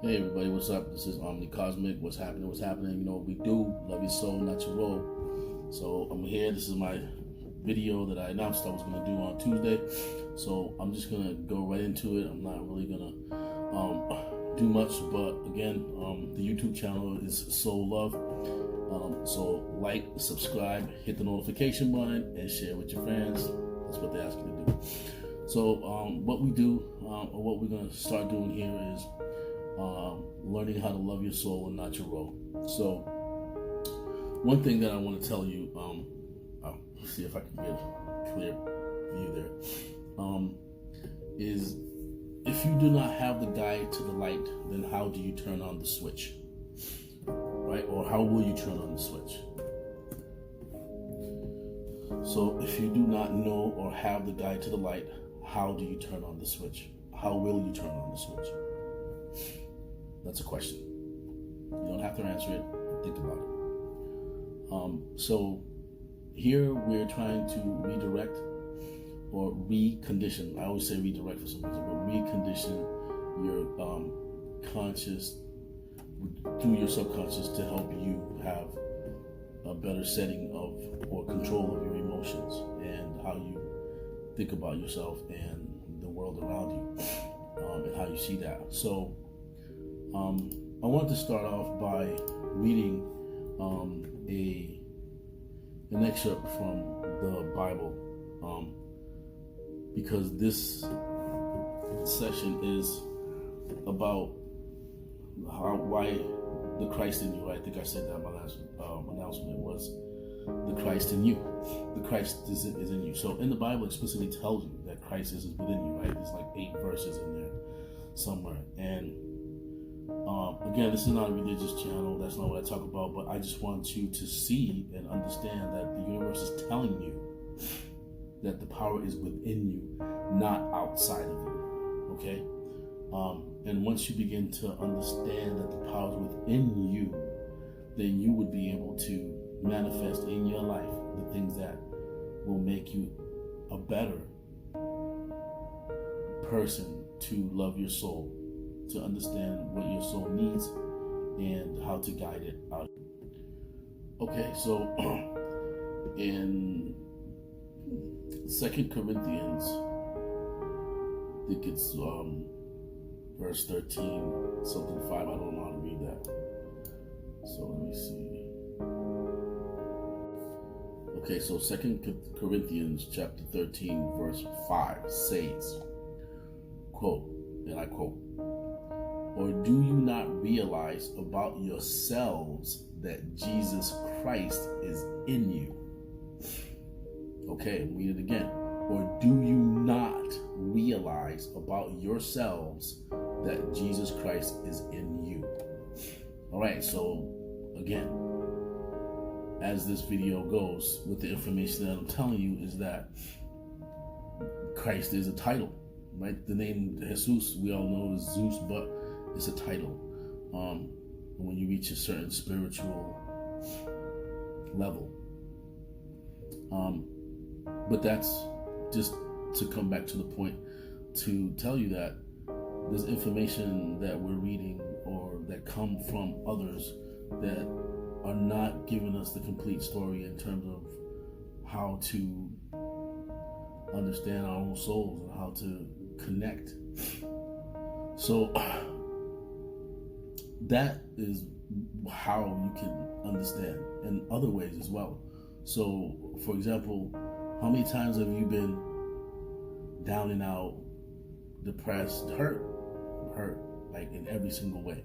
Hey everybody, what's up? This is Omni Cosmic. What's happening? What's happening? You know what we do. Love your soul, not your role. So I'm here. This is my video that I announced I was going to do on Tuesday. So I'm just going to go right into it. I'm not really going to do much, but again, the YouTube channel is Soul Love. So like, subscribe, hit the notification button, and share with your friends. That's what they ask you to do. So what we do, or what we're going to start doing here is learning how to love your soul and not your role. So one thing that I want to tell you, I'll see if I can get a clear view there, is if you do not have the guide to the light, then how do you turn on the switch? Right? Or how will you turn on the switch? So if you do not know or have the guide to the light, how do you turn on the switch? How will you turn on the switch? That's a question. You don't have to answer it. Think about it. So here we're trying to redirect or recondition. I always say redirect for some reason, but recondition your conscious through your subconscious to help you have a better setting of or control of your emotions and how you think about yourself and the world around you, and how you see that. So I wanted to start off by reading an excerpt from the Bible, because this session is about why the Christ in you. I think I said that in my last announcement was the Christ in you. The Christ is in you. So in the Bible, it explicitly tells you that Christ is within you, right? There's like 8 verses in there somewhere. And again, this is not a religious channel. That's not what I talk about. But I just want you to see and understand that the universe is telling you that the power is within you, not outside of you. Okay? And once you begin to understand that the power is within you, then you would be able to manifest in your life the things that will make you a better person to love your soul, to understand what your soul needs and how to guide it out. Okay, so in 2 Corinthians, I think it's verse 13, something 5. I don't know how to read that. So let me see. Okay, so 2 Corinthians chapter 13, verse 5 says, quote, and I quote, "Or do you not realize about yourselves that Jesus Christ is in you?" Okay, read it again. "Or do you not realize about yourselves that Jesus Christ is in you?" All right, so again, as this video goes, with the information that I'm telling you is that Christ is a title, right? The name Jesus, we all know, is Zeus, but it's a title. When you reach a certain spiritual level. But that's just to come back to the point to tell you that there's information that we're reading or that come from others that are not giving us the complete story in terms of how to understand our own souls and how to connect. So that is how you can understand in other ways as well. So, for example, how many times have you been down and out, depressed, hurt, like in every single way,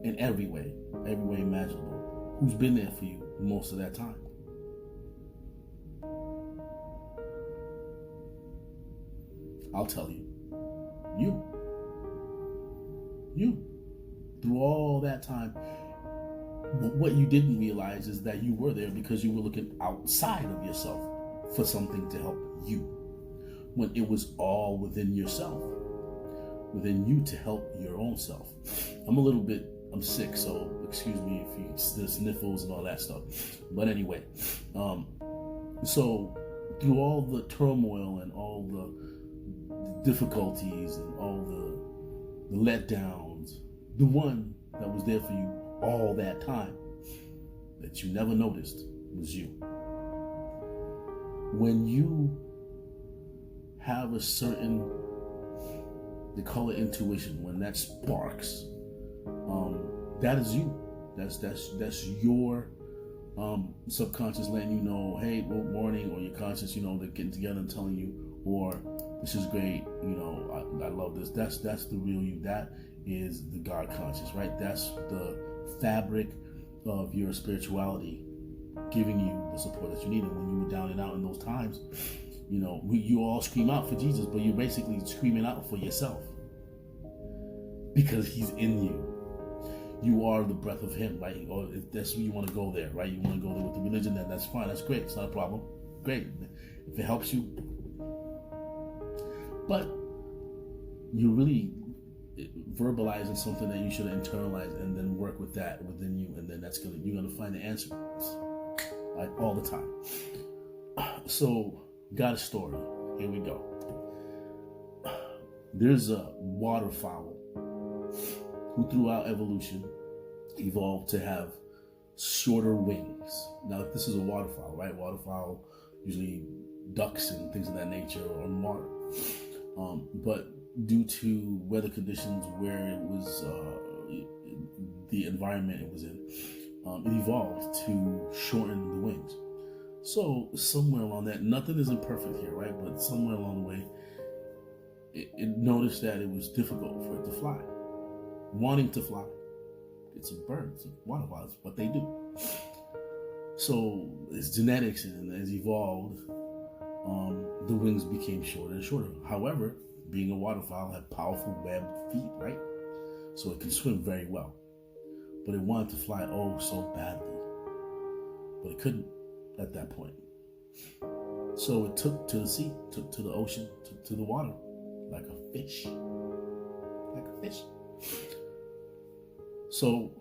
in every way imaginable? Who's been there for you most of that time? I'll tell you. You. Through all that time. But what you didn't realize is that you were there because you were looking outside of yourself for something to help you, when it was all within yourself, within you to help your own self. I'm sick, so excuse me if you the sniffles and all that stuff. But anyway, so through all the turmoil and all the difficulties and all the letdowns, the one that was there for you all that time that you never noticed was you. When you have a certain, they call it intuition, when that sparks, that is you. That's your subconscious letting you know, hey, good morning, or your conscious, they're getting together and telling you, or this is great, I love this. That's the real you. That is the God conscious, right? That's the fabric of your spirituality giving you the support that you need. And when you were down and out in those times, you all scream out for Jesus, but you're basically screaming out for yourself because he's in you. You are the breath of him, right? Or if that's where you want to go there, right? You want to go there with the religion, then that's fine. That's great. It's not a problem. Great. If it helps you. But you're really verbalizing something that you should internalize and then work with that within you, and then you're gonna find the answer, like all the time. So, got a story. Here we go. There's a waterfowl who throughout evolution evolved to have shorter wings. Now, if this is a waterfowl, right? Waterfowl, usually ducks and things of that nature, or on water. But due to weather conditions where it was, the environment it was in, it evolved to shorten the wings. So somewhere along that, nothing isn't perfect here, right? But somewhere along the way, it noticed that it was difficult for it to fly. Wanting to fly. It's a bird, it's a waterfowl, it's what they do. So it's genetics, and as evolved, the wings became shorter and shorter. However, being a waterfowl had powerful webbed feet, right? So it can swim very well. But it wanted to fly so badly. But it couldn't at that point. So it took to the sea, took to the ocean, took to the water, like a fish. Like a fish. So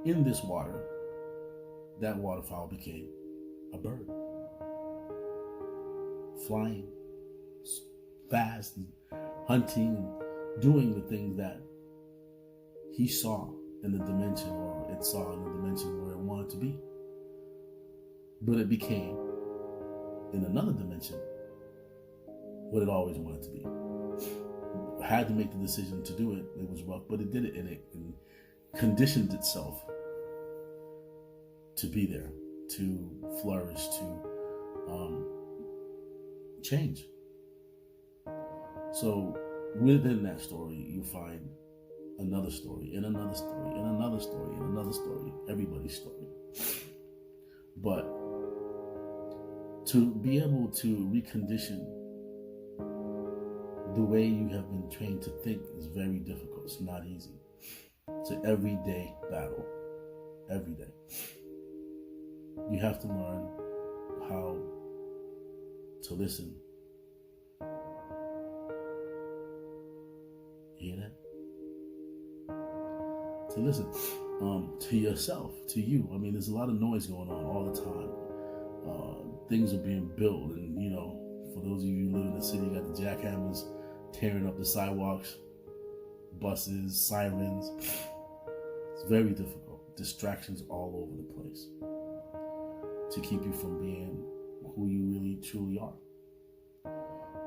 in this water, that waterfowl became a bird. Flying fast and hunting and doing the things that he saw in the dimension, or it saw in the dimension where it wanted to be. But it became, in another dimension, what it always wanted to be. It had to make the decision to do it. It was rough, but it did it, and it conditioned itself to be there, to flourish, to change. So within that story, you find another story, and another story, and another story, and another story, everybody's story. But to be able to recondition the way you have been trained to think is very difficult. It's not easy. It's an everyday battle. Every day. You have to learn how to listen. You hear that? To listen to yourself, to you. I mean, there's a lot of noise going on all the time. Things are being built, and for those of you who live in the city, you got the jackhammers tearing up the sidewalks, buses, sirens. It's very difficult. Distractions all over the place to keep you from being who you really truly are.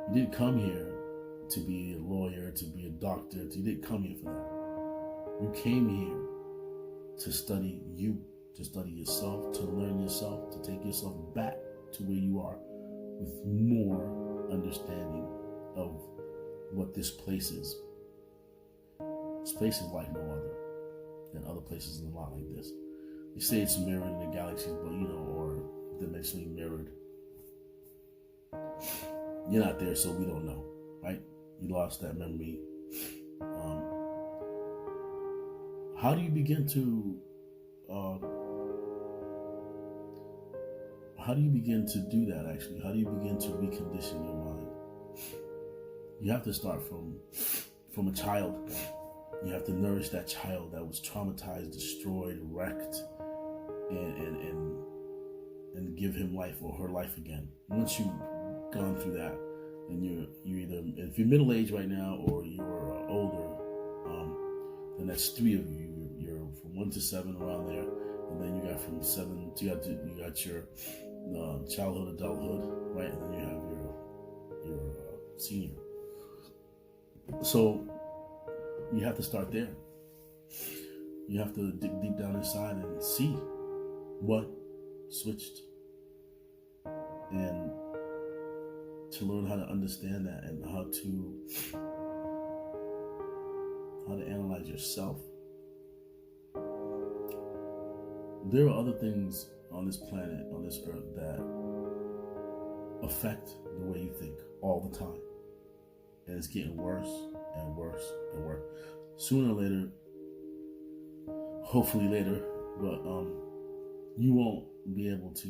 You didn't come here to be a lawyer, to be a doctor. You didn't come here for that. You came here to study you, to study yourself, to learn yourself, to take yourself back to where you are with more understanding of what this place is. This place is like no other, and other places are a lot like this. They say it's mirrored in the galaxies, but or dimensionally mirrored. You're not there, so we don't know, right? You lost that memory. How do you begin to do that, actually? How do you begin to recondition your mind? You have to start from a child. You have to nourish that child that was traumatized, destroyed, wrecked, and give him life or her life again. Once you've gone through that, and you're either, if you're middle-aged right now or you're older, and that's 3 of you. You're from 1 to 7 around there, and then you got from 7 to you got your childhood, adulthood, right, and then you have your senior. So you have to start there. You have to dig deep down inside and see what switched, and to learn how to understand that and how to analyze yourself. There are other things on this planet, on this earth, that affect the way you think all the time. And it's getting worse and worse and worse. Sooner or later, hopefully later, but you won't be able to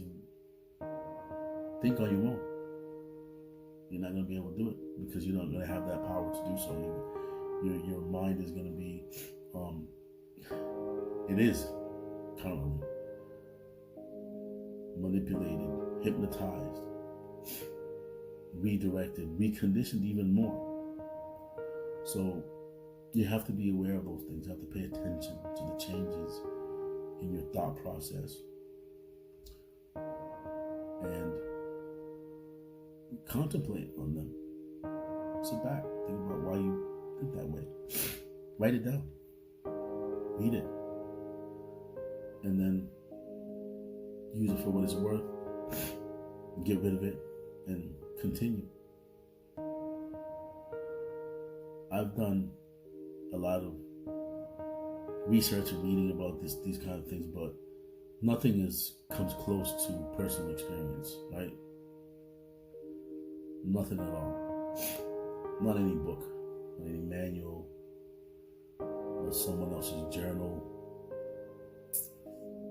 think on your own. You're not going to be able to do it because you're not going to have that power to do so. Your mind is going to be, it is currently manipulated, hypnotized, redirected, reconditioned even more. So you have to be aware of those things. You have to pay attention to the changes in your thought process and contemplate on them. Sit back, think about why you think that way. Write it down. Read it. And then use it for what it's worth. Get rid of it and continue. I've done a lot of research and reading about these kind of things, but nothing comes close to personal experience, right? Nothing at all. Not any book, not any manual, or someone else's journal.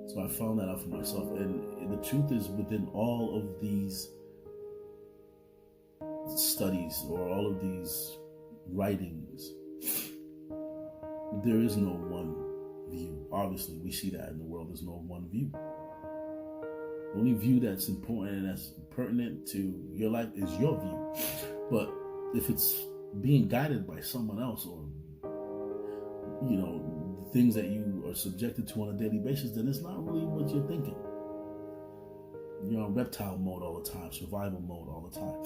So I found that out for myself, and the truth is, within all of these studies or all of these writings, there is no one view. Obviously, we see that in the world. There's no one view. The only view that's important and that's pertinent to your life is your view. But if it's being guided by someone else, or the things that you are subjected to on a daily basis, then it's not really what you're thinking. You're on reptile mode all the time, survival mode all the time.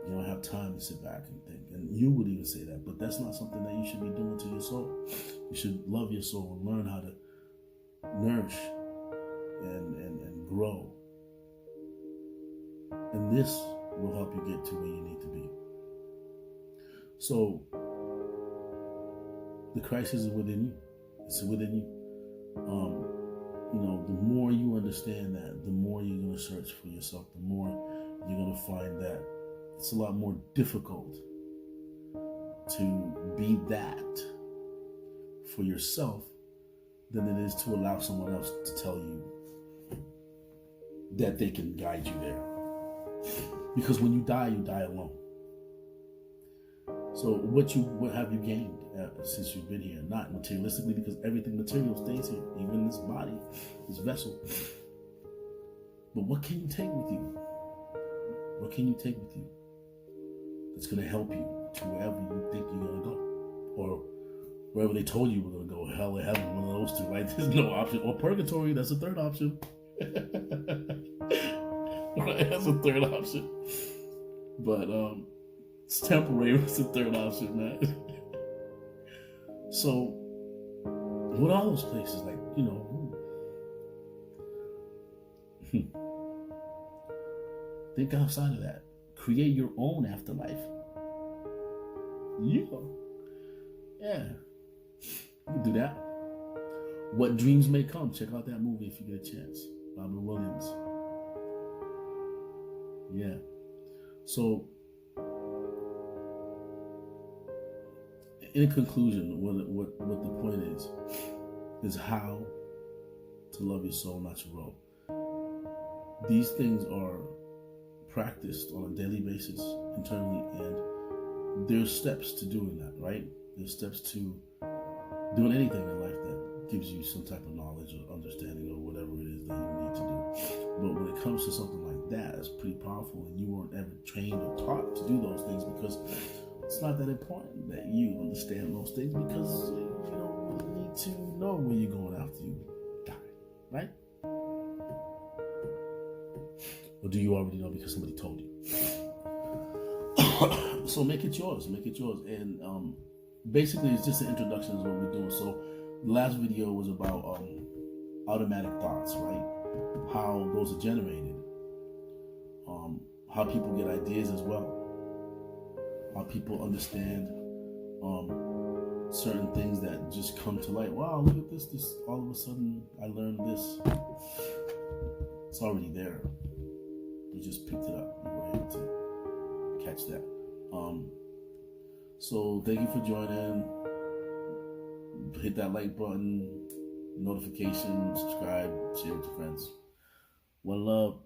You don't have time to sit back and think. And you would even say that, but that's not something that you should be doing to your soul. You should love your soul and learn how to nourish and grow. And this will help you get to where you need to be. So the crisis is within you. It's within you. The more you understand that, the more you're going to search for yourself, the more you're going to find that it's a lot more difficult to be that for yourself than it is to allow someone else to tell you that they can guide you there. Because when you die alone. So what have you gained since you've been here? Not materialistically, because everything material stays here, even this body, this vessel. But what can you take with you? What can you take with you that's going to help you to wherever you think you're going to go? Or wherever they told you we're going to go, hell or heaven, one of those two, right? There's no option. Or purgatory, that's the third option. Right, that's the third option. But it's temporary, it's the third option, man. So, what are those places like, think outside of that. Create your own afterlife. Yeah. You can do that. What Dreams May Come. Check out that movie if you get a chance. Robin Williams. Yeah. So, in conclusion, what the point is how to love your soul, not your role. These things are practiced on a daily basis internally, and there's steps to doing that, right? There's steps to doing anything in life that gives you some type of knowledge or understanding or whatever it is that you need to do. But when it comes to something like that, it's pretty powerful, and you weren't ever trained or taught to do those things because it's not that important that you understand those things, because know where you're going after you die, right? Or do you already know because somebody told you? So make it yours. Make it yours. And basically, it's just an introduction is what we're doing. So the last video was about automatic thoughts, right? How those are generated. How people get ideas as well. How people understand certain things that just come to light. Wow, look at this. This all of a sudden I learned this. It's already there. You just picked it up. You were able to catch that. So thank you for joining. Hit that like button, notification, subscribe, share with your friends. One love.